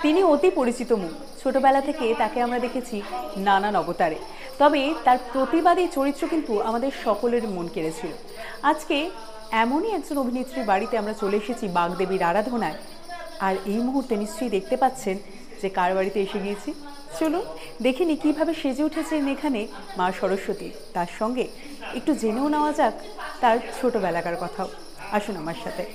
তিনি অতি পরিচিত মুখ। ছোটবেলা থেকে তাকে আমরা দেখেছি নানান অবতারে। তবে তার প্রতিবাদী চরিত্র কিন্তু আমাদের সকলের মন কেড়েছিল। আজকে এমনই একজন অভিনেত্রীর বাড়িতে আমরা চলে এসেছি বাগদেবীর আরাধনায়। আর এই মুহূর্তে নিশ্চয়ই দেখতে পাচ্ছেন যে কার বাড়িতে এসে গিয়েছি। চলুন দেখিনি কিভাবে সেজে উঠেছেন এখানে মা সরস্বতী। তার সঙ্গে একটু জেনেও নেওয়া যাক তার ছোটবেলাকার কথাও। আসুন আমার সাথে।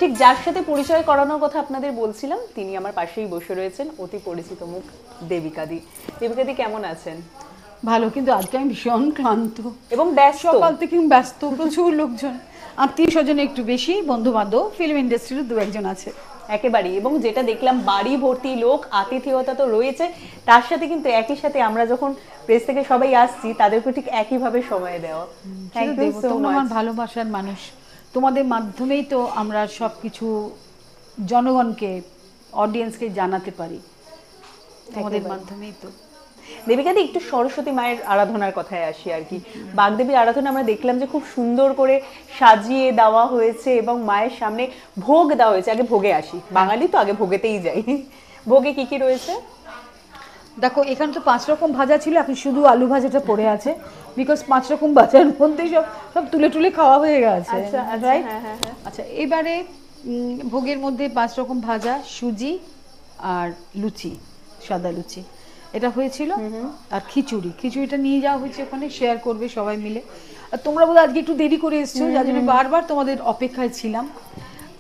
ঠিক যার সাথে পরিচয় করানোর কথা আপনাদের বলছিলাম তিনি আমার পাশেই বসে রয়েছেন, অতি পরিচিত মুখ দেবিকাদি। দেবিকাদি কেমন আছেন? ভালো, কিন্তু আজকে আমি ভীষণ ক্লান্ত এবং ব্যস্ত। সকাল থেকে ব্যস্ত, প্রচুর লোকজন, আত্মীয় স্বজন একটু বেশি, বন্ধু বান্ধব, ফিল্ম ইন্ডাস্ট্রির দু একজন আছে একেবারেই। এবং যেটা দেখলাম বাড়ি ভর্তি লোক, আতিথেয়তা তো রয়েছে, তার সাথে কিন্তু একই সাথে আমরা যখন প্রেস থেকে সবাই আসছি তাদেরকে ঠিক একইভাবে সময় দেওয়া। Thank you so much. আমার ভালোবাসার মানুষ, তোমাদের মাধ্যমেই তো আমরা সবকিছু জনগণকে, অডিয়েন্সকে জানাতে পারি, তোমাদের মাধ্যমেই তো। দেবিকাদি, একটু সরস্বতী মায়ের আরাধনার কথায় আসি আর কি। বাগদেবীর আরাধনা আমরা দেখলাম যে খুব সুন্দর করে সাজিয়ে দেওয়া হয়েছে এবং মায়ের সামনে ভোগ দেওয়া হয়েছে। আগে ভোগে আসি, বাঙালি তো আগে ভোগেতেই যাই। ভোগে কি কি রয়েছে? দেখো, এখানে তো 5 রকম ভাজা ছিল, এখন শুধু আলু ভাজাটা পড়ে আছে, বিকজ 5 রকম ভাজার মধ্যে সব সব তুলে তুলে খাওয়া হয়ে গেছে। আচ্ছা, এবারে ভোগের মধ্যে 5 রকম ভাজা, সুজি আর লুচি, সাদা লুচি, এটা হয়েছিল। আর খিচুড়িটা নিয়ে যাওয়া হয়েছে ওখানে, শেয়ার করবে সবাই মিলে। আর তোমরা বোধহয় আজকে একটু দেরি করে এসছো, যার জন্য বারবার তোমাদের অপেক্ষায় ছিলাম।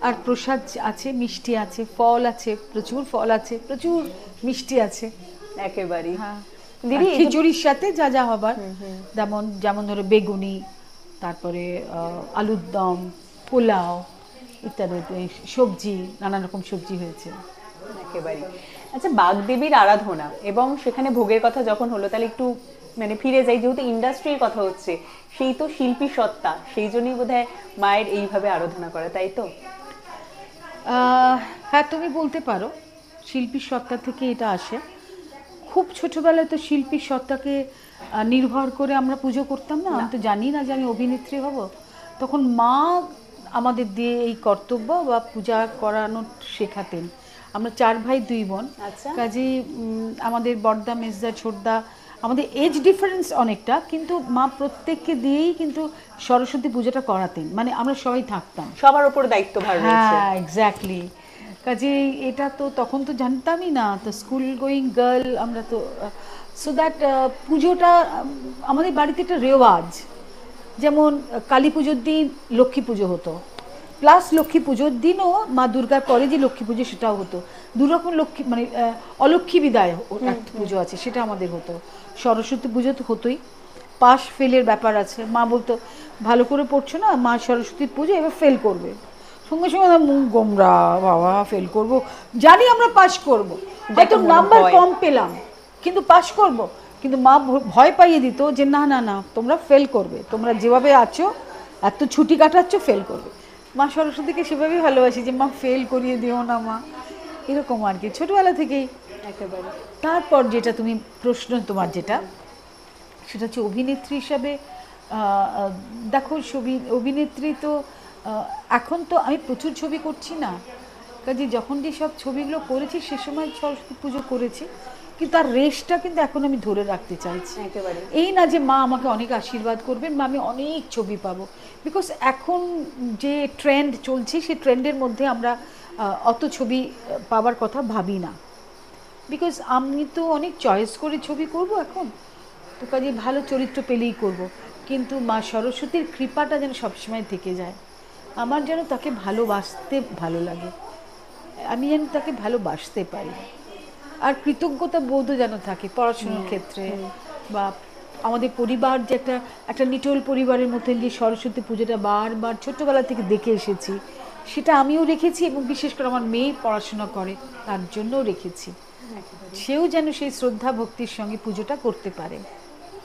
আর প্রসাদ আছে, মিষ্টি আছে, ফল আছে, প্রচুর ফল আছে, প্রচুর মিষ্টি আছে একেবারেই। দিদি, খিচুড়ির সাথে যা যা হবার, যেমন ধরো বেগুনি, তারপরে আলুর দম, পোলাও ইত্যাদি, সবজি, নানান রকম সবজি হয়েছে একেবারেই। আচ্ছা, বাগদেবীর আরাধনা এবং সেখানে ভোগের কথা যখন হলো, তাহলে একটু মানে ফিরে যাই, যেহেতু ইন্ডাস্ট্রির কথা হচ্ছে, সেই তো শিল্পী সত্তা, সেই জন্যই বোধহয় মায়ের এইভাবে আরাধনা করা, তাই তো? হ্যাঁ, তুমি বলতে পারো শিল্পীর সত্তা থেকে এটা আসে। খুব ছোটবেলায় তো শিল্পীর সত্তাকে নির্ভর করে আমরা পুজো করতাম না। আমি তো জানি না যে আমি অভিনেত্রী হব। তখন মা আমাদের দিয়ে এই কর্তব্য বা পূজা করানো শেখাতেন। আমরা 4 ভাই 2 বোন। কাজেই আমাদের বড়দা, মেজদা, ছোটদা, আমাদের এজ ডিফারেন্স অনেকটা, কিন্তু মা প্রত্যেককে দিয়েই কিন্তু সরস্বতী পূজাটা করাতেন। মানে আমরা সবাই থাকতাম, সবার উপর দায়িত্বভার রয়েছে। হ্যাঁ, এক্স্যাক্টলি। কাজেই এটা তো তখন তো জানতামই না, তো স্কুল গোয়িং গার্ল আমরা তো, সো দ্যাট পুজোটা আমাদের বাড়িতে একটা রেওয়াজ। যেমন কালী পুজোর দিন লক্ষ্মী পুজো হতো, প্লাস লক্ষ্মী পুজোর দিনও মা দুর্গার পরে যে লক্ষ্মী পুজো সেটাও হতো। 2 রকম লক্ষ্মী, মানে অলক্ষ্মী বিদায় একটা পুজো আছে, সেটা আমাদের হতো। সরস্বতী পুজো তো হতোই। পাস ফেলের ব্যাপার আছে, মা বলতো ভালো করে পড়ছো না, মা সরস্বতীর পুজো এবার ফেল করবে, সঙ্গে সঙ্গে মুখ গোমরা, বাবা ফেল করব, জানি আমরা পাস করব, হয়তো নাম্বার কম পেলাম কিন্তু পাস করব। কিন্তু মা ভয় পাইয়ে দিত যে না না না, তোমরা ফেল করবে, তোমরা যেভাবে আছো, এত ছুটি কাটাচ্ছ, ফেল করবে। মা সরস্বতীকে সেভাবেই ভালোবাসি যে মা ফেল করিয়ে দিও না মা, এরকম আর কি, ছোটবেলা থেকেই একেবারে। তারপর যেটা তুমি প্রশ্ন, তোমার যেটা, সেটা হচ্ছে অভিনেত্রী হিসাবে। দেখো, অভিনেত্রী তো এখন তো আমি প্রচুর ছবি করছি না, কাজে যখন যে সব ছবিগুলো করেছি সে সময় সরস্বতী পুজো করেছি, কিন্তু তার রেশটা কিন্তু এখন আমি ধরে রাখতে চাইছি। একেবারে এই না যে মা আমাকে অনেক আশীর্বাদ করবেন বা আমি অনেক ছবি পাবো, বিকজ এখন যে ট্রেন্ড চলছে সেই ট্রেন্ডের মধ্যে আমরা অত ছবি পাওয়ার কথা ভাবি না। বিকজ আমি তো অনেক চয়েস করে ছবি করব এখন, তো কাজে ভালো চরিত্র পেলেই করব, কিন্তু মা সরস্বতীর কৃপাটা যেন সবসময় থেকে যায়, আমার যেন তাকে ভালোবাসতে ভালো লাগে, আমি যেন তাকে ভালোবাসতে পারি, আর কৃতজ্ঞতা বোধও যেন থাকে পড়াশোনার ক্ষেত্রে, বা আমাদের পরিবার যে একটা একটা নিটোল পরিবারের মধ্যে যে সরস্বতী পুজোটা বারবার ছোট্টবেলা থেকে দেখে এসেছি, সেটা আমিও রেখেছি, এবং বিশেষ করে আমার মেয়ে পড়াশোনা করে তার জন্যও রেখেছি, সেও যেন সেই শ্রদ্ধা ভক্তির সঙ্গে পুজোটা করতে পারে।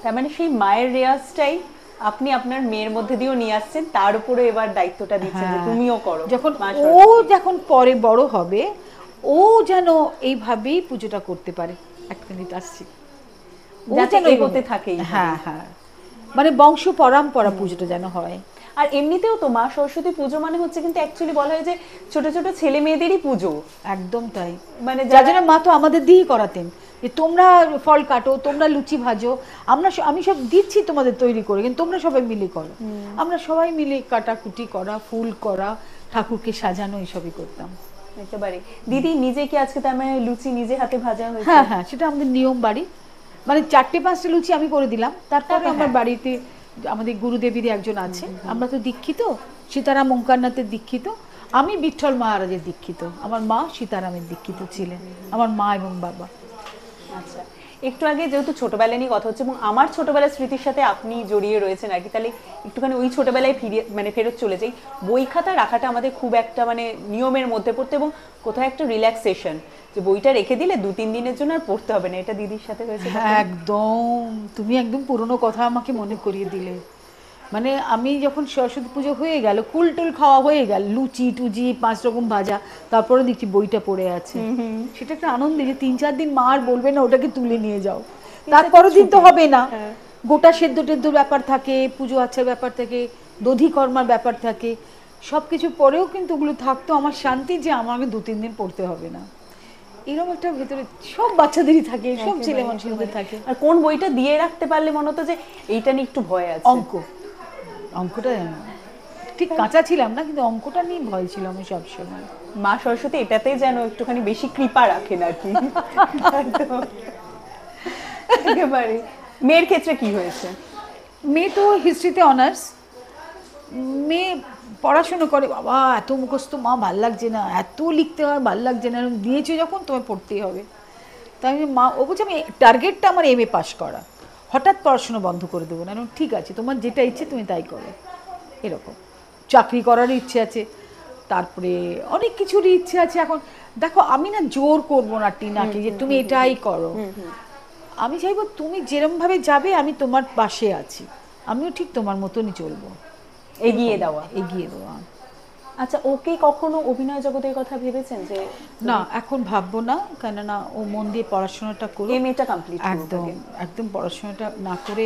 তার মানে সেই মায়ের রেওয়াজটাই আপনি আপনার মেয়ের মধ্যে দিয়েও নিয়ে আসছেন, তার উপরে এবার দায়িত্বটা দিচ্ছেন যে তুমিও করো। যখন মা ও সরস্বতী। যখন পরে বড় হবে, ও যেন এইভাবেই পুজোটা করতে পারে। এক মিনিট আসছি, ও যাতে যেন এগোতে থাকে এইভাবে। হ্যাঁ হ্যাঁ, মানে বংশ পরম্পরা পুজোটা যেন হয়। আর এমনিতেও তো মা সরস্বতী পুজো মানে হচ্ছে কিন্তু অ্যাকচুয়ালি বলা হয় যে ছোট ছোট ছেলে মেয়েদেরই পুজো, একদম তাই, মানে যার জন্য মা তো আমাদের দিয়েই করাতেন যে তোমরা ফল কাটো, তোমরা লুচি ভাজো, আমি সব দিচ্ছি তোমাদের তৈরি করে, কিন্তু তোমরা সবাই মিলে করো। আমরা সবাই মিলে কাটাকুটি করা, ফুল করা, ঠাকুরকে সাজানো, এইসবই করতাম। একেবারে। দিদি নিজে কি আজকে তার মানে লুচি নিজে হাতে ভাজা হয়েছে? হ্যাঁ হ্যাঁ, সেটা আমাদের নিয়ম বাড়ি, মানে 4-5টা লুচি আমি করে দিলাম, তারপরে আমার বাড়িতে আমাদের গুরুদেবীর একজন আছে, আমরা তো দীক্ষিত, সীতারাম ওঙ্কারনাথের দীক্ষিত, আমি বিঠ্ঠল মহারাজের দীক্ষিত, আমার মা সীতারামের দীক্ষিত ছিলেন, আমার মা এবং বাবা। আচ্ছা, একটু আগে যেহেতু ছোটবেলা নিয়ে কথা হচ্ছে এবং আমার ছোটবেলার স্মৃতির সাথে আপনি জড়িয়ে রয়েছেন আর কি, তাহলে একটুখানি ওই ছোটবেলায় ফেরত চলে যাই। বই খাতা রাখাটা আমাদের খুব একটা মানে নিয়মের মধ্যে পড়তো, এবং কোথাও একটা রিল্যাক্সেশন, যে বইটা রেখে দিলে 2-3 দিনের জন্য আর পড়তে হবে না, এটা দিদির সাথে হয়েছে? একদম, তুমি একদম পুরনো কথা আমাকে মনে করিয়ে দিলে। মানে আমি যখন সরস্বতী পুজো হয়ে গেল, কুলটুল খাওয়া হয়ে গেল, লুচি টুচি 5 রকম ভাজা, তারপরে দেখছি বইটা পড়ে আছে, সেটা একটা আনন্দ যে 3-4 দিন মা আর বলবে না ওটাকে তুলে নিয়ে যাও, তারপরের দিন তো হবে না, গোটা সেদ্ধ টেদ্ধ ব্যাপার থাকে, পুজো আচার ব্যাপার থাকে, দধি কর্মার ব্যাপার থাকে, সব কিছু পরেও কিন্তু ওগুলো থাকতো, আমার শান্তি যে আমাকে 2-3 দিন পড়তে হবে না, এরকম একটা ভেতরে সব বাচ্চাদেরই থাকে, সব ছেলে মানুষের মধ্যে থাকে। আর কোন বইটা দিয়ে রাখতে পারলে মনে হতো যে এইটা নিয়ে একটু ভয় আছে? অঙ্কটা ঠিক কাঁচা ছিলাম না, কিন্তু অঙ্কটা নিয়ে ভয় ছিল আমি সবসময়। মা সরস্বতী এটাতে যেন একটুখানি বেশি কৃপা রাখেন আর কি। একেবারে। মেয়ের ক্ষেত্রে কি হয়েছে? মেয়ে তো হিস্ট্রিতে অনার্স, মেয়ে পড়াশোনা করে, বাবা এত মুখস্থ মা ভাল লাগছে না, এত লিখতে হয় ভাল লাগছে না, দিয়েছে যখন তোমায় পড়তেই হবে। তাই আমি মা, ও বলছে আমি টার্গেটটা আমার MA পাস করা, হঠাৎ পড়াশোনা বন্ধ করে দেবো না, ঠিক আছে তোমার যেটা ইচ্ছে তুমি তাই করো, এরকম। চাকরি করার ইচ্ছে আছে, তারপরে অনেক কিছুরই ইচ্ছে আছে। এখন দেখো আমি না জোর করবো না টিনাকে যে তুমি এটাই করো, আমি চাইবো তুমি যেরমভাবে যাবে আমি তোমার পাশে আছি, আমিও ঠিক তোমার মতনই চলবো, এগিয়ে দেওয়া। আচ্ছা, ওকে কখনো অভিনয় জগতের কথা ভেবেছেন যে? না, এখন ভাববো না, কেননা ও মন দিয়ে পড়াশোনাটা করো, এমএটা কমপ্লিট একদম একদম পড়াশোনাটা না করে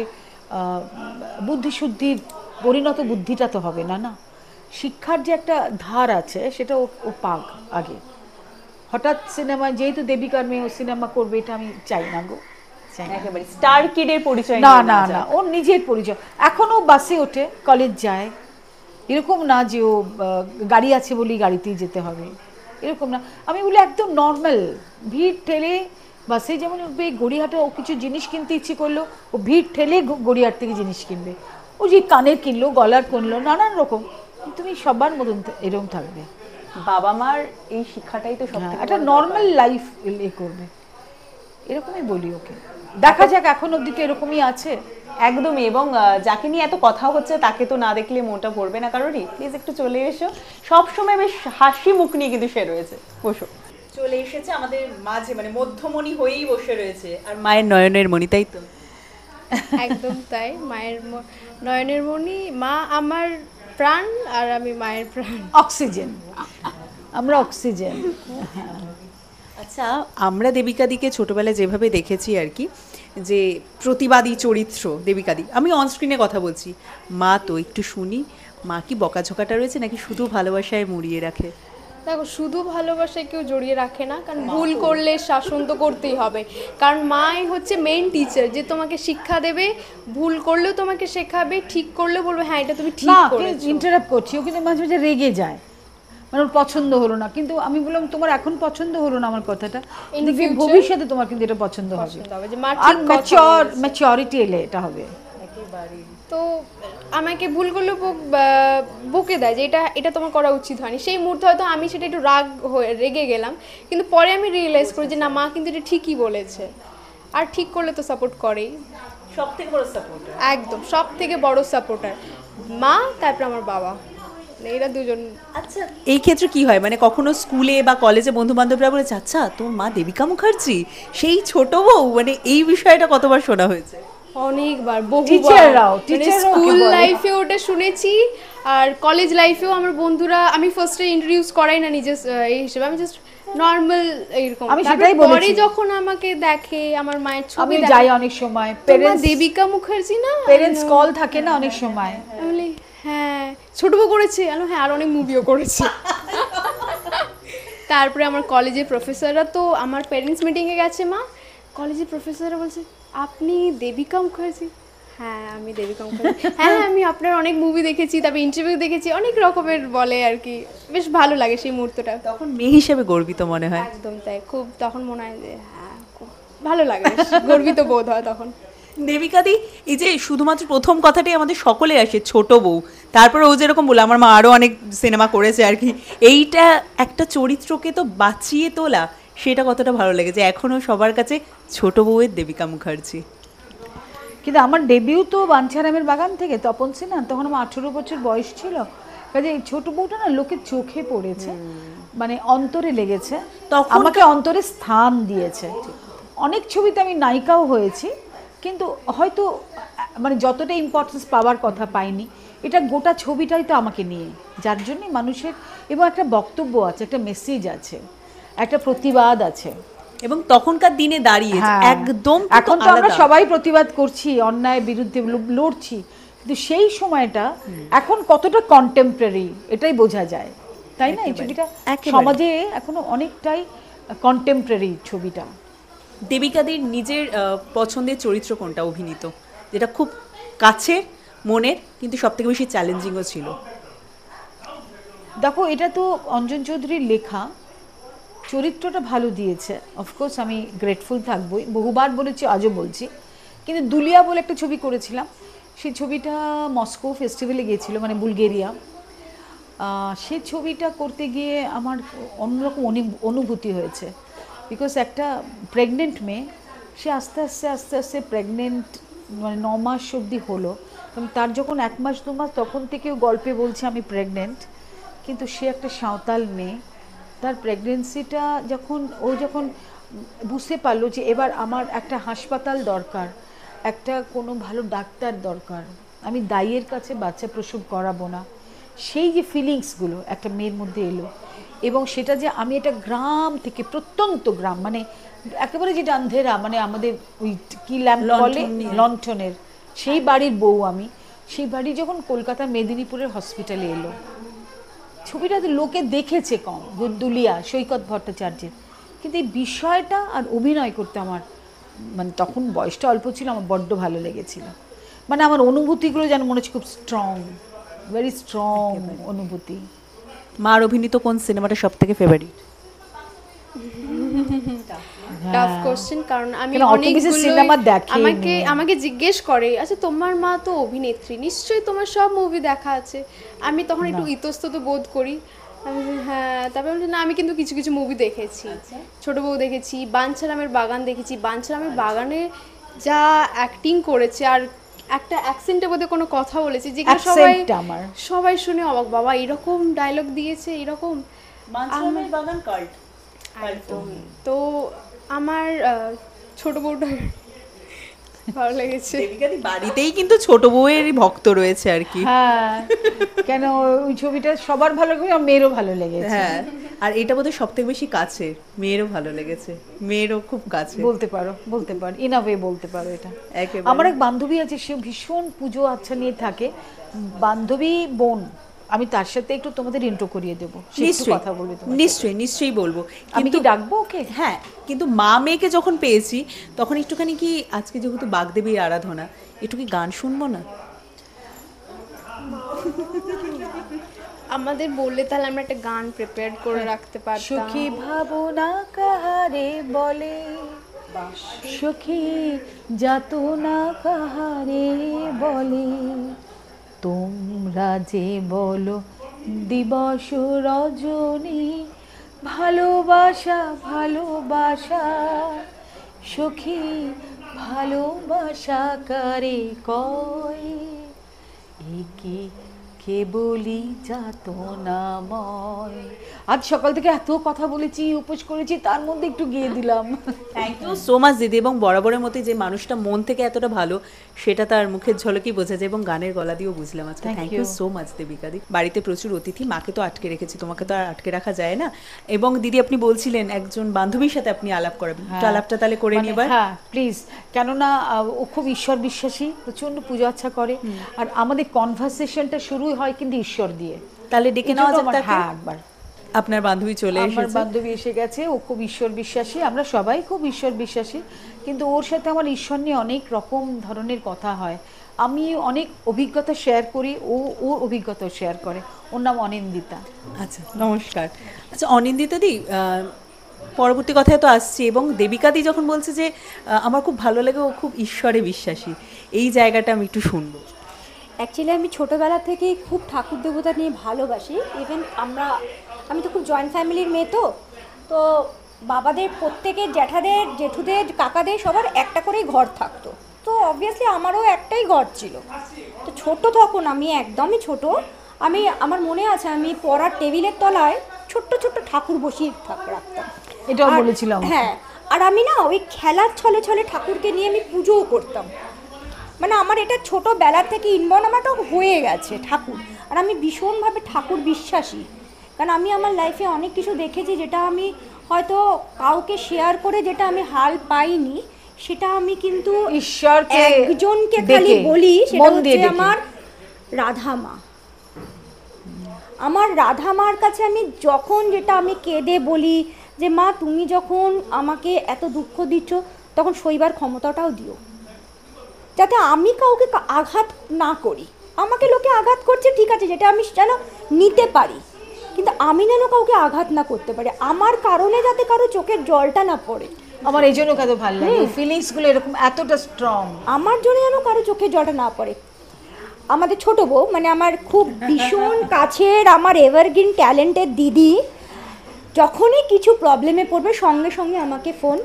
বুদ্ধিশুদ্ধির পরিণত বুদ্ধিটা তো হবে না, না শিক্ষার যে একটা ধার আছে সেটা ও পাক আগে। হঠাৎ সিনেমায় যেহেতু দেবিকার মেয়ে ও সিনেমা করবে এটা আমি চাই না গো, একেবারে স্টার কিডের পরিচয় না না না, ওর নিজের পরিচয়। এখনও বাসে ওঠে, কলেজ যায়, এরকম না যে ও গাড়ি আছে বলেই গাড়িতেই যেতে হবে, এরকম না। আমি বলি একদম নর্মাল, ভিড় ঠেলে বাসে যেমন উঠবে, গড়িয়াহাটে ও কিছু জিনিস কিনতে ইচ্ছে করলো, ও ভিড় ঠেলে গড়িয়াহাট থেকে জিনিস কিনবে, ও যে কানের কিনলো, গলার কিনলো, নানান রকম, তুমি সবার মতন এরকম থাকবে। বাবা মার এই শিক্ষাটাই তো সবথেকে একটা নর্মাল লাইফ করবে, এরকমই বলি ওকে। দেখা যাক, এখন অবধি তো এরকমই আছে। একদমই। এবং যাকে নিয়ে এত কথা হচ্ছে তাকে তো না দেখলে মনটা পড়বে না কারোরই। প্লিজ একটু চলে এসো, সবসময় বেশ হাসি মুখ নিয়ে কিন্তু সে রয়েছে। বসো। চলে এসেছে আমাদের মাঝে, মানে মধ্যমণি হয়েই বসে রয়েছে, আর মায়ের নয়নের মণি, তাই তো? একদম তাই, মায়ের নয়নের মণি, মা আমার প্রাণ আর আমি মায়ের প্রাণ, অক্সিজেন, আমরা অক্সিজেন। আচ্ছা, আমরা দেবিকাদিকে ছোটবেলায় যেভাবে দেখেছি আর কি, যে প্রতিবাদী চরিত্র দেবিকাদি, আমি অনস্ক্রিনে কথা বলছি, মা তো একটু শুনি, মা কি বকাঝকাটা রয়েছে নাকি শুধু ভালোবাসায় মুড়িয়ে রাখে? দেখো, শুধু ভালোবাসায় কেউ জড়িয়ে রাখে না, কারণ ভুল করলে শাসন তো করতেই হবে, কারণ মাই হচ্ছে মেইন টিচার, যে তোমাকে শিক্ষা দেবে, ভুল করলেও তোমাকে শেখাবে, ঠিক করলেও বলবে হ্যাঁ এটা তুমি ঠিক করেছো। ইন্টারাপ্ট করছি, ও কিন্তু মাঝে মাঝে রেগে যায়, মানে ওর পছন্দ হলো না, কিন্তু আমি বললাম তোমার এখন পছন্দ হলো না আমার কথাটা, In দেখবি future ভবিষ্যতে তোমার কিন্তু এটা পছন্দ হবে, পছন্দ হবে যে মা আর ঠিক কথা বলেছে। ম্যাচিওরিটি এলে এটা হবে। তো আমাকে ভুল করলে বকে দেয় যে এটা এটা তোমার করা উচিত হয়নি। সেই মুহূর্তে হয়তো আমি সেটা একটু রেগে গেলাম, কিন্তু পরে আমি রিয়েলাইজ করি যে না, মা কিন্তু এটা ঠিকই বলেছে। আর ঠিক করলে তো সাপোর্ট করেই, সবথেকে বড় সাপোর্টার। একদম সব থেকে বড় সাপোর্টার মা, তারপর আমার বাবা, এরা দুজন। আচ্ছা, এই ক্ষেত্রে কি হয়, মানে কখনো স্কুলে বা কলেজে বন্ধু বান্ধবরা বলেছে আচ্ছা তোর মা দেবিকা মুখার্জি সেই ছোট বউ, মানে এই বিষয়টা কতবার শোনা হয়েছে? অনেকবার, বহুবার। টিচাররাও স্কুল লাইফে ওটা শুনেছি, আর কলেজ লাইফেও আমার বন্ধুরা, আমি ফার্স্টে ইন্ট্রোডিউস করাই না নিজের এই হিসেবে, আমি জাস্ট নর্মাল এইরকম। আমি সেটাই বলেছি। পরে যখন আমাকে দেখে আমার মায়ের ছবি আমি দেখে, যাই অনেক সময়, তোমার পেরেন্টস দেবিকা মুখার্জি না, পেরেন্টস কল থাকে না অনেক সময়, আমি বলি হ্যাঁ ছোট বউ করেছে, আমি হ্যাঁ আর অনেক মুভিও করেছে। তারপরে আমার কলেজের প্রফেসররা তো, আমার প্যারেন্টস মিটিংয়ে গেছে মা, কলেজের প্রফেসররা বলছে আপনি দেবিকা মুখার্জি? হ্যাঁ আমি দেবিকা মুখার্জি। হ্যাঁ আমি আপনার অনেক মুভি দেখেছি, তারপরে ইন্টারভিউ দেখেছি, অনেক রকমের বলে আর কি। বেশ ভালো লাগে সেই মুহূর্তটা, তখন মেয়ে হিসেবে গর্বিত মনে হয়। একদম তাই। খুব তখন মনে হয় যে হ্যাঁ খুব ভালো লাগে, বেশ গর্বিত বোধ হয় তখন। দেবিকাদি, এই যে শুধুমাত্র প্রথম কথাটাই আমাদের সকলে আসে ছোট বউ, তারপরে ও যেরকম বলে আমার মা আরও অনেক সিনেমা করেছে আর কি, এইটা একটা চরিত্রকে তো বাঁচিয়ে তোলা, সেটা কতটা ভালো লেগেছে এখনও সবার কাছে ছোট বউয়ের দেবিকা মুখার্জি। কিন্তু আমার ডেবিউ তো বাঞ্ছারামের বাগান থেকে, তপন সিনহা, তখন আমার 18 বছর বয়স ছিল, কাজে এই ছোট বউটা না লোকের চোখে পড়েছে, মানে অন্তরে লেগেছে, তখন আমাকে অন্তরে স্থান দিয়েছে। অনেক ছবিতে আমি নায়িকাও হয়েছি, কিন্তু হয়তো মানে যতটা ইম্পর্টেন্স পাওয়ার কথা পাইনি, এটা গোটা ছবিটাই তো আমাকে নিয়ে, যার জন্যে মানুষের এবং একটা বক্তব্য আছে, একটা মেসেজ আছে, একটা প্রতিবাদ আছে। এবং তখনকার দিনে দাঁড়িয়ে হ্যাঁ, একদম এখন তো আমরা সবাই প্রতিবাদ করছি, অন্যায় বিরুদ্ধে লড়ছি, কিন্তু সেই সময়টা এখন কতটা কন্টেম্পোরারি এটাই বোঝা যায়, তাই না? এই ছবিটা সমাজে এখনো অনেকটাই কন্টেম্পোরারি ছবিটা। দেবিকাদির নিজের পছন্দের চরিত্র কোনটা অভিনীত, যেটা খুব কাছে মনের কিন্তু সবথেকে বেশি চ্যালেঞ্জিংও ছিল? দেখো, এটা তো অঞ্জন চৌধুরীর লেখা, চরিত্রটা ভালো দিয়েছে, অফকোর্স আমি গ্রেটফুল থাকবই, বহুবার বলেছি আজও বলছি। কিন্তু দুলিয়া বলে একটা ছবি করেছিলাম, সেই ছবিটা মস্কো ফেস্টিভ্যালে গিয়েছিল, মানে বুলগেরিয়া। সেই ছবিটা করতে গিয়ে আমার অন্যরকম অনুভূতি হয়েছে, বিকজ একটা প্রেগনেন্ট মেয়ে, সে আস্তে আস্তে আস্তে আস্তে প্রেগনেন্ট, মানে 9 মাস অবধি হলো, তার যখন 1 মাস 2 মাস তখন থেকেও গল্পে বলছে আমি প্রেগনেন্ট, কিন্তু সে একটা সাঁওতাল মেয়ে, তার প্রেগনেন্সিটা যখন বুঝতে পারলো যে এবার আমার একটা হাসপাতাল দরকার, একটা কোনো ভালো ডাক্তার দরকার, আমি দাইয়ের কাছে বাচ্চা প্রসব করাবো না, সেই যে ফিলিংসগুলো একটা মেয়ের মধ্যে এলো, এবং সেটা যে আমি একটা গ্রাম থেকে, প্রত্যন্ত গ্রাম, মানে একেবারে যেটা আন্ধেরা, মানে আমাদের ওই কি ল্যাম্প বলে, লণ্ঠনের, সেই বাড়ির বউ আমি, সেই বাড়ি যখন কলকাতা মেদিনীপুরের হসপিটালে এলো, ছবিটাতে লোকে দেখেছে কম, দুলিয়া সৈকত ভট্টাচার্যের, কিন্তু এই বিষয়টা আর অভিনয় করতে আমার, মানে তখন বয়সটা অল্প ছিল, আমার বড্ড ভালো লেগেছিল, মানে আমার অনুভূতিগুলো যেন মনে হচ্ছে খুব স্ট্রং, ভেরি স্ট্রং অনুভূতি। মার অভিনীত কোন সিনেমাটা সব থেকে ফেভারিট? টাফ কোশ্চেন, কারণ আমি সিনেমা দেখি, আমাকে জিজ্ঞেস করে আচ্ছা তোমার মা তো অভিনেত্রী, নিশ্চয়ই তোমার সব মুভি দেখা আছে। আমি তখন একটু ইতস্তত বোধ করি, আমি হ্যাঁ, তারপরে বলছি না আমি কিন্তু কিছু কিছু মুভি দেখেছি, ছোট বউ দেখেছি, বাঞ্ছারামের বাগান দেখেছি, বাঞ্ছারামের বাগানে যা অ্যাক্টিং করেছে, আর একটা অ্যাকসেন্টে বোধহয় কোনো কথা বলেছে যেগুলো সবাই শুনে অবাক, বাবা এরকম ডায়লগ দিয়েছে, এরকম। বাঞ্ছারামের বাগান কাল্ট একদম। তো আমার ছোট বউটা ভালো লেগেছে। দেবিকাদি বাড়িতেই কিন্তু ছোট বউয়েরই ভক্ত রয়েছে আর কি। হ্যাঁ, কেন ওই ছবিটা সবার ভালো লেগেছে, আর মেয়েরও ভালো লেগেছে। হ্যাঁ, আর এটা বোধহয় সবথেকে বেশি কাছে, মেয়েরও ভালো লেগেছে, মেয়েরও খুব কাছে বলতে পারো, ইন আ ওয়ে বলতে পারো এটা। আমার এক বান্ধবী আছে, সে ভীষণ পুজো আচ্ছা নিয়ে থাকে, বান্ধবী বোন, আমি তার সাথে একটু তোমাদের ইন্ট্রো করিয়ে দেবো, নিশ্চয়ই কথা বলবে। নিশ্চয়ই বলবো। আমি কি ডাকবো ওকে? হ্যাঁ, কিন্তু মা মেয়েকে যখন পেয়েছি তখন একটুখানি কি, আজকে যেহেতু বাগদেবীর আরাধনা, একটু কি গান শুনবো না? আমাদের বললে তাহলে আমরা একটা গান প্রিপেয়ার করে রাখতে পারতাম। সখী ভাবনা কাহারে বলে, সখী যাতনা কাহারে বলে, তোমরা যে বলো দিবস রজনী, ভালোবাসা ভালোবাসা, সখী ভালোবাসা কারে কয়, একে কেবলই যাতনাময়। আজ সকাল থেকে এত কথা বলেছি, উপোস করেছি, তার মধ্যে একটু গিয়ে দিলাম। থ্যাংক ইউ সো মাচ দিদি, এবং বরাবরের মতোই যে মানুষটা মন থেকে এতটা ভালো সেটা তার মুখের ঝলকেই বোঝা যায়, এবং গানের গলা দিয়েও বুঝলাম আজকে। Thank thank you you. So much Debika di. বাড়িতে প্রচুর অতিথি, মাকে তো আটকে রেখেছি, তোমাকে তো আর আটকে রাখা যায় না। এবং দিদি আপনি বলছিলেন একজন বান্ধবীর সাথে আপনি আলাপ করাবেন, একটু আলাপটা তাহলে করে মানে নিবার। হ্যাঁ প্লিজ, কেননা ও খুব ঈশ্বর বিশ্বাসী, প্রচন্ড পূজা আচ্ছা করে, আর আমাদের কনভারসেশনটা শুরু হয় কিন্তু ঈশ্বর দিয়ে। তাহলে ডেকে নেওয়া যাক তাকে। হ্যাঁ একবার আপনার বান্ধবী চলে আমার এসেছে। বান্ধবী এসে গেছে, ও খুব ঈশ্বর বিশ্বাসী, আমরা সবাই খুব ঈশ্বর বিশ্বাসী, কিন্তু ওর সাথে আমার ঈশ্বর নিয়ে অনেক রকম ধরনের কথা হয়। আমি অনেক অভিজ্ঞতা শেয়ার করি, ওর অভিজ্ঞতা শেয়ার করে। ওর নাম অনিন্দিতা। আচ্ছা নমস্কার। আচ্ছা অনিন্দিতা দি, পরবর্তী কথায় তো আসছি, এবং দেবিকা দি যখন বলছে যে আমার খুব ভালো লাগে, ও খুব ঈশ্বরে বিশ্বাসী, এই জায়গাটা আমি একটু শুনবো। অ্যাকচুয়ালি আমি ছোটোবেলা থেকেই খুব ঠাকুর দেবতা নিয়ে ভালোবাসি। ইভেন আমি তো খুব জয়েন্ট ফ্যামিলির মেয়ে, তো বাবাদের প্রত্যেকের জ্যাঠাদের জেঠুদের কাকাদের সবার একটা করেই ঘর থাকতো, তো অবভিয়াসলি আমারও একটাই ঘর ছিল। তো ছোট তখন আমি একদমই ছোট, আমার মনে আছে আমি পড়ার টেবিলের তলায় ছোট্ট ছোট্ট ঠাকুর বসিয়ে রাখতাম। এটাও আর- বলেছিলাম। হ্যাঁ, আর আমি না ওই খেলার ছলে ছলে ঠাকুরকে নিয়ে আমি পুজোও করতাম। মানে আমার এটা ছোটোবেলার থেকে ইনবর্ন আমারটা হয়ে গেছে ঠাকুর, আর আমি ভীষণভাবে ঠাকুর বিশ্বাসী। কারণ আমি আমার লাইফে অনেক কিছু দেখেছি যেটা আমি হয়তো কাউকে শেয়ার করে যেটা আমি হাল পাইনি, সেটা আমি কিন্তু ঈশ্বরকে একজনকে খালি ডেকে, বলি, সেটা মন দিয়ে হচ্ছে ডেকে। আমার রাধা মা। আমার রাধা মার কাছে আমি যখন যেটা আমি কেঁদে বলি যে মা তুমি যখন আমাকে এত দুঃখ দিচ্ছ, তখন সইবার ক্ষমতাটাও দিও, যাতে আমি কাউকে আঘাত না করি। আমাকে লোকে আঘাত করছে ঠিক আছে, যেটা আমি যেন নিতে পারি, কিন্তু আমি যেন কাউকে আঘাত না করতে পারি, আমার কারণে যাতে কারো চোখের জলটা না পড়ে। আমার এই জন্য কত ভালো লাগে ফিলিংসগুলো এরকম এতটা স্ট্রং। আমার জন্য যেন কারো চোখের জলটা না পড়ে। আমাদের ছোট বউ, মানে আমার খুব ভীষণ কাছের, আমার এভারগ্রিন ট্যালেন্টের দিদি, যখনই কিছু প্রবলেমে পড়বে সঙ্গে সঙ্গে আমাকে ফোন,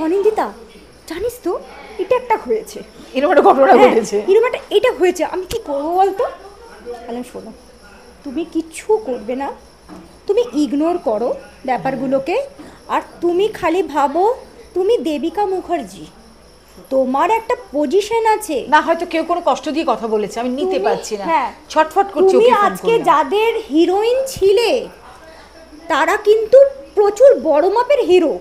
অনিন্দিতা জানিস তো এটা একটা হয়েছে, এরকম একটা ঘটনা হ্যাঁ, ঘটেছে। এরকম একটা এটা হয়েছে, আমি কি করবো বলতো? তাহলে শোনো, তুমি কিচ্ছু করবে না, তুমি ইগনোর করো ব্যাপারগুলোকে, আর তুমি খালি ভাবো তুমি দেবিকা মুখার্জি, তোমার একটা পজিশন আছে। না হয়তো কেউ কোনো কষ্ট দিয়ে কথা বলেছে, আমি নিতে তুমি- পারছি না, হ্যাঁ, ছটফট করছি। তুমি ওকে ফোন আজকে করলাম। যাদের হিরোইন ছিলে তারা কিন্তু প্রচুর বড় মাপের হিরো,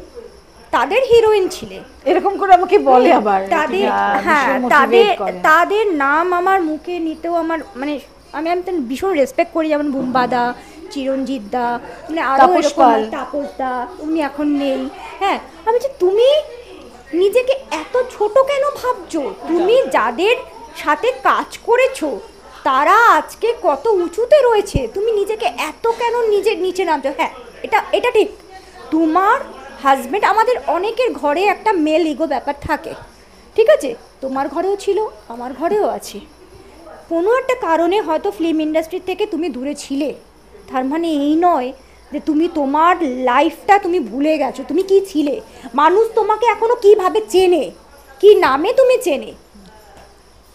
তাদের হিরোইন ছিলে। এরকম করে আমাকে বলে আবার তাদের, ভীষণ হ্যাঁ, motivate করে। তাদের নাম আমার মুখে নিতেও আমার মানে আমি তো ভীষণ রেসপেক্ট করি, যেমন বুম্বাদা, চিরঞ্জিত দা, মানে আরও তাপস পাল। তাপস দা, উনি এখন নেই। হ্যাঁ, আমি যে তুমি নিজেকে এত ছোট কেন ভাবছো? তুমি যাদের সাথে কাজ করেছো তারা আজকে কত উঁচুতে রয়েছে, তুমি নিজেকে এত কেন নিজের নিচে নামছো? হ্যাঁ, এটা ঠিক, তোমার হাজবেন্ড, আমাদের অনেকের ঘরে একটা মেল ইগো ব্যাপার থাকে, ঠিক আছে, তোমার ঘরেও ছিল, আমার ঘরেও আছে। কোনো একটা কারণে হয়তো ফিল্ম ইন্ডাস্ট্রি থেকে তুমি দূরে ছিলে, তার মানে এই নয় যে তুমি তোমার লাইফটা তুমি ভুলে গেছো, তুমি কি ছিলে, মানুষ তোমাকে এখনো কিভাবে চেনে, কি নামে তুমি চেনে,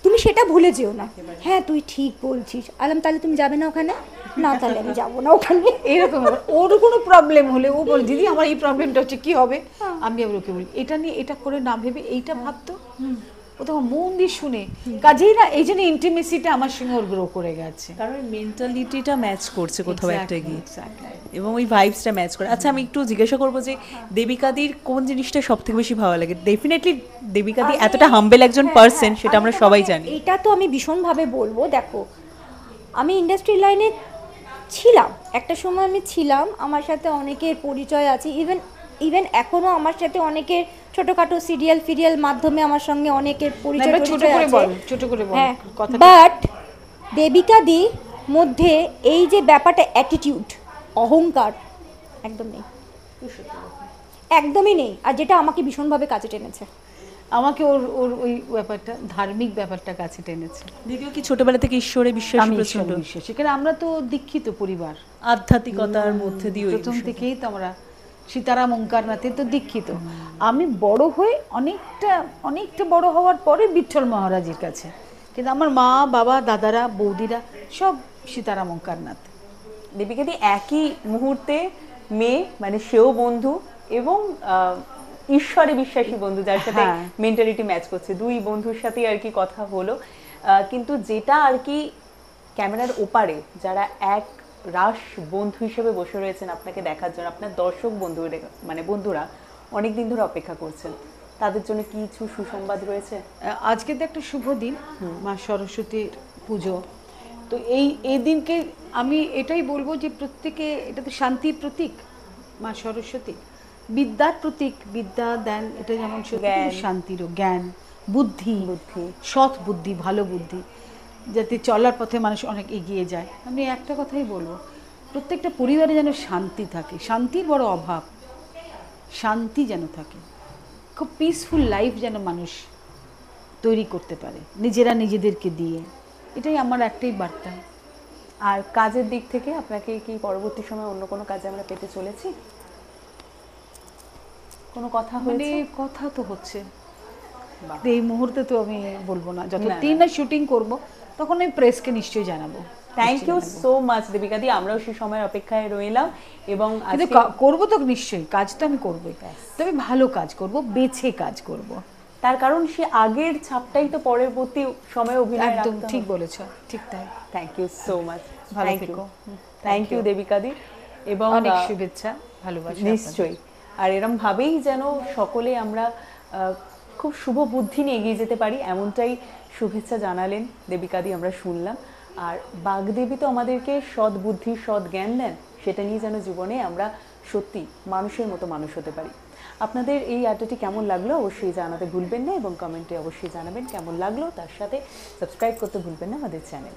তুমি সেটা ভুলে যেও না। হ্যাঁ তুই ঠিক বলছিস, আলাম তাহলে তুমি যাবে না ওখানে? না তাহলে আমি যাবো না ওখানে। এরকম ওর কোনো প্রবলেম হলে ও বলে দিদি আমার এই প্রবলেমটা হচ্ছে, কি হবে? আমি আবার ওকে বলি এটা নিয়ে এটা করে না ভেবে এইটা ভাবতো। ও তখন মন দিয়ে শুনে, কাজেই না এই জন্য ইন্টিমেসিটা আমার সঙ্গে ওর গ্রো করে গেছে, কারণ মেন্টালিটিটা ম্যাচ করছে কোথাও একটা গিয়ে, Exactly. এবং ওই ভাইবসটা ম্যাচ করে। আচ্ছা আমি একটু জিজ্ঞাসা করবো যে দেবিকাদির কোন জিনিসটা সব থেকে বেশি ভালো লাগে? ডেফিনেটলি দেবিকাদি এতটা হাম্বেল একজন পার্সন, সেটা আমরা সবাই জানি। এটা তো আমি ভীষণভাবে বলবো, দেখো আমি ইন্ডাস্ট্রি লাইনে ছিলাম, একটা সময় আমি ছিলাম, আমার সাথে অনেকের পরিচয় আছে, ইভেন এখনও আমার সাথে অনেকের ছোটোখাটো ফিরিয়াল মাধ্যমে আমার সঙ্গে অনেকের পরিচয় ছোট টরিচয় করে আছে। বল, ছোট করে বল হ্যাঁ, কথা। বাট দেবিকা দি মধ্যে এই যে ব্যাপারটা, অ্যাটিটিউড, অহংকার একদম নেই, একদমই নেই। আর যেটা আমাকে ভীষণভাবে কাজে টেনেছে। আমাকে ওর ওর ওই ব্যাপারটা, ধার্মিক ব্যাপারটা কাছে টেনেছে। দিদিও কি ছোটবেলা থেকে ঈশ্বরে বিশ্বাসী আমি প্রচন্ড? ঈশ্বরে বিশ্বাসী, কারণ আমরা তো দীক্ষিত পরিবার, আধ্যাত্মিকতার মধ্যে দিয়ে প্রথম থেকেই তো আমরা সীতারাম ওঙ্কারনাথে তো দীক্ষিত। আমি বড় হয়ে অনেকটা অনেকটা বড় হওয়ার পরে বিঠ্ঠল মহারাজের কাছে, কিন্তু আমার মা বাবা দাদারা বৌদিরা সব সীতারাম ওঙ্কারনাথ। দেবিকাদি একই মুহূর্তে মেয়ে, মানে সেও বন্ধু এবং ঈশ্বরে বিশ্বাসী বন্ধু, যার সাথে হ্যাঁ। মেন্টালিটি ম্যাচ করছে, দুই বন্ধুর সাথে আর কি কথা হলো। কিন্তু যেটা আর কি ক্যামেরার ওপারে যারা এক রাস বন্ধু হিসেবে বসে রয়েছেন আপনাকে দেখার জন্য, আপনার দর্শক বন্ধু মানে বন্ধুরা অনেক দিন ধরে অপেক্ষা করছেন, তাদের জন্য কিছু সুসংবাদ রয়েছে? আজকে তো একটা শুভ দিন, মা সরস্বতীর পুজো। তো এই দিনকে আমি এটাই বলবো যে প্রত্যেকে, এটা তো শান্তির প্রতীক, মা সরস্বতী বিদ্যার প্রতীক, বিদ্যা দেন, এটা যেমন সত্যি জ্ঞান। কিন্তু শান্তিরও, জ্ঞান, বুদ্ধি, বুদ্ধি। সৎ বুদ্ধি, ভালো বুদ্ধি, যাতে চলার পথে মানুষ অনেক এগিয়ে যায়। আমি একটা কথাই বলবো, প্রত্যেকটা পরিবারে যেন শান্তি থাকে, শান্তির বড় অভাব, শান্তি যেন থাকে, খুব পিসফুল লাইফ যেন মানুষ তৈরি করতে পারে নিজেরা নিজেদেরকে দিয়ে, এটাই আমার একটাই বার্তা। আর কাজের দিক থেকে আপনাকে কি পরবর্তী সময় অন্য কোনো কাজে আমরা পেতে চলেছি? কোনো কথা মানে হয়েছে? কথা তো হচ্ছে, বাহ। কিন্তু এই মুহূর্তে তো আমি বলবো না, যত না, না। দিন না শুটিং করব তখন আমি প্রেসকে নিশ্চয়ই জানাবো। থ্যাংক ইউ সো মাচ দেবিকাদি, আমরাও সেই সময়ের অপেক্ষায় রইলাম এবং কিন্তু আজকে করবো তো নিশ্চয়ই, কাজ তো আমি করবোই, তবে ভালো কাজ করব, বেছে কাজ করব। তার কারণ সে আগের ছাপটাই তো পরবর্তী সময়ে অভিনয় একদম রাখতে ঠিক হবে। বলেছো, ঠিক তাই। থ্যাংক ইউ সো মাচ, ভালো থেকো। থ্যাংক ইউ দেবিকাদি, এবং অনেক শুভেচ্ছা, ভালোবাসা আপনাদের। নিশ্চয়ই। আর এরম ভাবেই যেন সকলে আমরা খুব শুভ বুদ্ধি নিয়ে এগিয়ে যেতে পারি, এমনটাই শুভেচ্ছা জানালেন দেবিকাদি, আমরা শুনলাম। আর বাগদেবী তো আমাদেরকে সৎ বুদ্ধি, সৎ জ্ঞান দেন, সেটা নিয়ে যেন জীবনে আমরা সত্যি মানুষের মতো মানুষ হতে পারি। আপনাদের এই আড্ডাটি কেমন লাগলো অবশ্যই জানাতে ভুলবেন না, এবং কমেন্টে অবশ্যই জানাবেন কেমন লাগলো, তার সাথে সাবস্ক্রাইব করতে ভুলবেন না আমাদের চ্যানেল।